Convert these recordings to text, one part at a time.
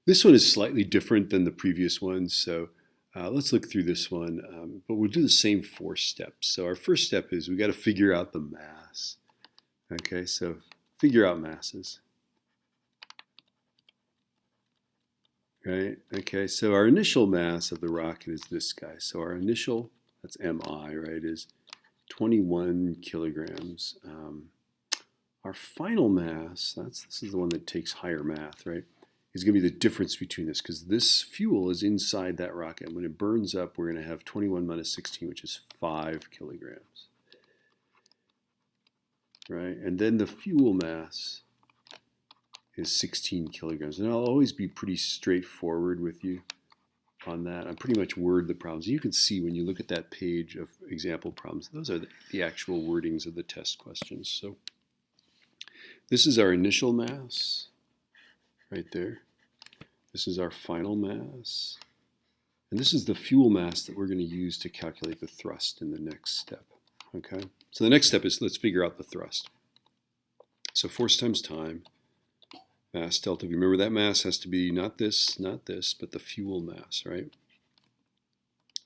This one is slightly different than the previous one, so let's look through this one, but we'll do the same 4 steps. So our first step is we got to figure out the mass. Okay, so figure out masses. Right, okay, so our initial mass of the rocket is this guy. So our initial, that's MI, right, is 21 kilograms. Our final mass, this is the one that takes higher math, right, is going to be the difference between this, because this fuel is inside that rocket. When it burns up, we're going to have 21 minus 16, which is 5 kilograms. Right, and then the fuel mass is 16 kilograms. And I'll always be pretty straightforward with you on that. I pretty much word the problems. You can see when you look at that page of example problems, those are the actual wordings of the test questions. So this is our initial mass right there. This is our final mass. And this is the fuel mass that we're going to use to calculate the thrust in the next step. Okay, so the next step is let's figure out the thrust. So force times time, mass delta V. Remember that mass has to be not this, but the fuel mass, right?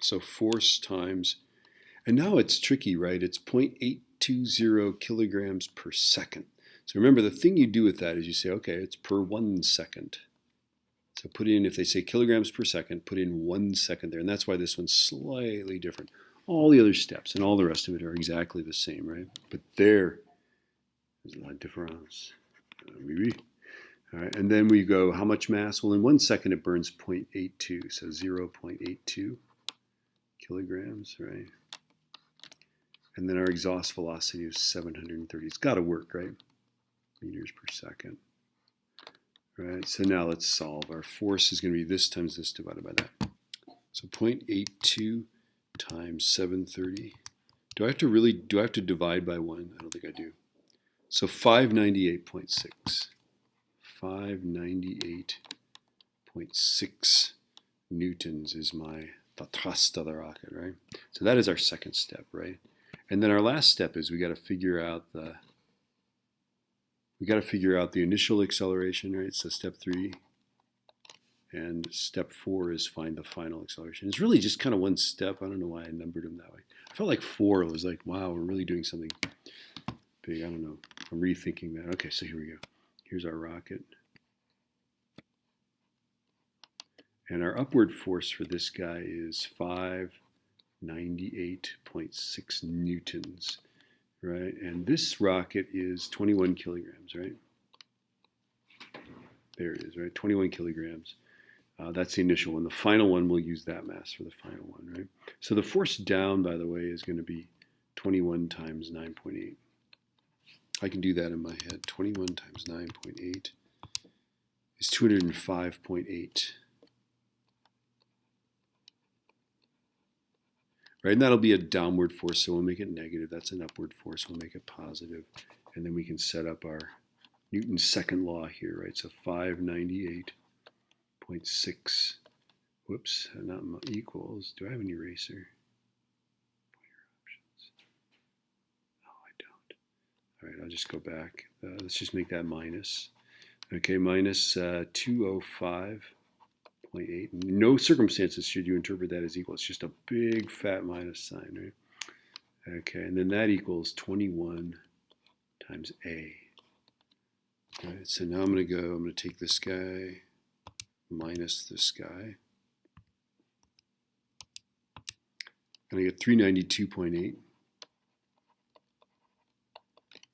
So force times, and now it's tricky, right? It's 0.820 kilograms per second. So remember, the thing you do with that is you say, okay, it's per 1 second. So put in, if they say kilograms per second, put in 1 second there. And that's why this one's slightly different. All the other steps and all the rest of it are exactly the same, right? But there's a lot of difference. Maybe. All right, and then we go, how much mass? Well, in 1 second it burns 0.82, so 0.82 kilograms, right? And then our exhaust velocity is 730. It's got to work, right? Meters per second. Right, so now let's solve. Our force is going to be this times this divided by that. So 0.82 times 730. Do I have to divide by 1? I don't think I do. So 598.6. 598.6 newtons is the thrust of the rocket, right? So that is our second step, right? And then our last step is we got to figure out the initial acceleration, right? So step 3, and step 4 is find the final acceleration. It's really just kind of one step. I don't know why I numbered them that way. I felt like 4 was like, wow, we're really doing something big. I don't know. I'm rethinking that. Okay, so here we go. Here's our rocket. And our upward force for this guy is 598.6 newtons, right? And this rocket is 21 kilograms, right? There it is, right? 21 kilograms. That's the initial one. The final one, we'll use that mass for the final one, right? So the force down, by the way, is going to be 21 times 9.8. I can do that in my head. 21 times 9.8 is 205.8. Right, and that'll be a downward force, so we'll make it negative. That's an upward force, we'll make it positive. And then we can set up our Newton's second law here, right? So 598.6, whoops, not equals, do I have an eraser? All right, I'll just go back. Let's just make that minus. Okay, minus 205.8. In no circumstances should you interpret that as equal. It's just a big fat minus sign, right? Okay, and then that equals 21 times A. All right, so now I'm going to take this guy minus this guy. And I get 392.8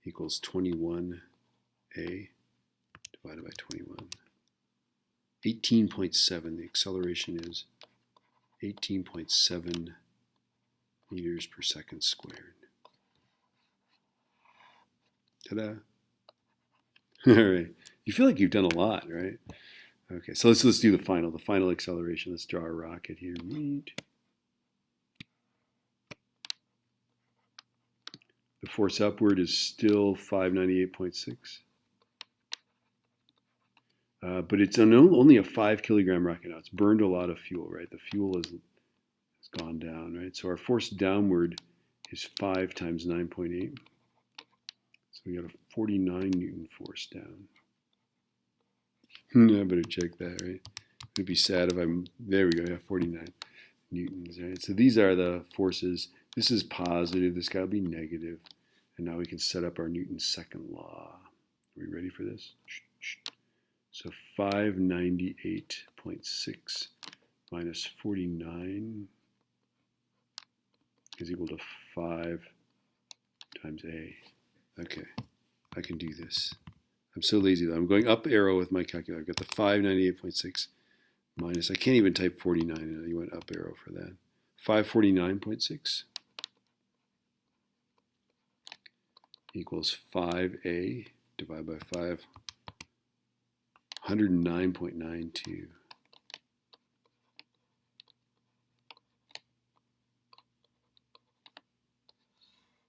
equals 21A divided by 21. 18.7, the acceleration is 18.7 meters per second squared. Ta-da. All right. You feel like you've done a lot, right? Okay, so let's do the final acceleration. Let's draw a rocket here. The force upward is still 598.6. But it's only a 5 kilogram rocket now. It's burned a lot of fuel, right? The fuel has gone down, right? So our force downward is 5 times 9.8. So we got a 49 Newton force down. I better check that, right? It'd be sad if I'm, there we go, yeah, 49 newtons, right? So these are the forces. This is positive, this got to be negative. And now we can set up our Newton's second law. Are we ready for this? So 598.6 minus 49 is equal to 5 times A. Okay, I can do this. I'm so lazy though. I'm going up arrow with my calculator. I've got the 598.6 minus, I can't even type 49 in. You went up arrow for that. 549.6 equals 5A divided by 5, 109.92.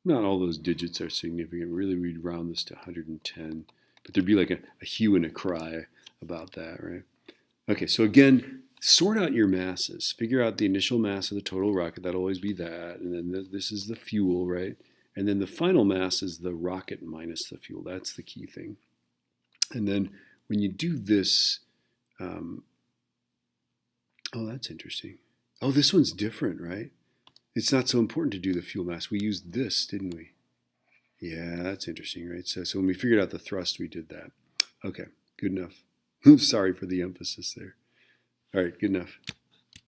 Not all those digits are significant. Really, we'd round this to 110. But there'd be like a hue and a cry about that, right? Okay, so again, sort out your masses. Figure out the initial mass of the total rocket. That'll always be that. And then this is the fuel, right? And then the final mass is the rocket minus the fuel. That's the key thing. And then when you do this, oh, that's interesting. Oh, this one's different, right? It's not so important to do the fuel mass. We used this, didn't we? Yeah, that's interesting, right? So when we figured out the thrust, we did that. Okay, good enough. Sorry for the emphasis there. All right, good enough.